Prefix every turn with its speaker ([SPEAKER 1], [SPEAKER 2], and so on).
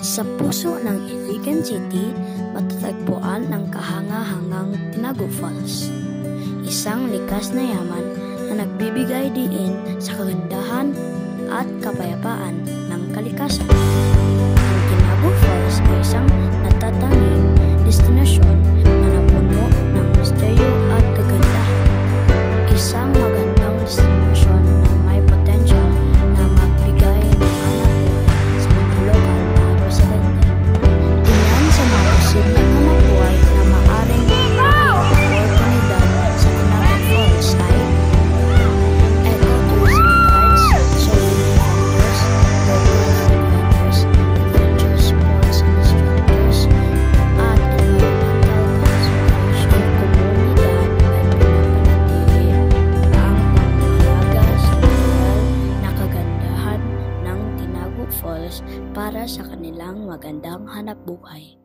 [SPEAKER 1] Sa puso ng Iligan City, matatagpuan ang kahangahangang Tinago Falls. Isang likas na yaman na nagbibigay diin sa kagandahan at kapayapaan ng kalikasan. Ang Tinago Falls ay isang natatanging destinasyon na napuno ng misteryo at kagandahan. Isang magandang destinasyon na may potensyal na magbigay ng hanap sa mga lokal na residente. Ilan sa mga posibleng hanap buhay na maaaring oportunidad sa Tinago Falls ay ecotourism guides, surfing vendors, local food vendors, adventure sports instructors, at environmental conservation. Ang komunidad ay pinapanatili ang pangangalaga sa natural na kagandahan ng Tinago Falls para sa kanilang magandang hanapbuhay.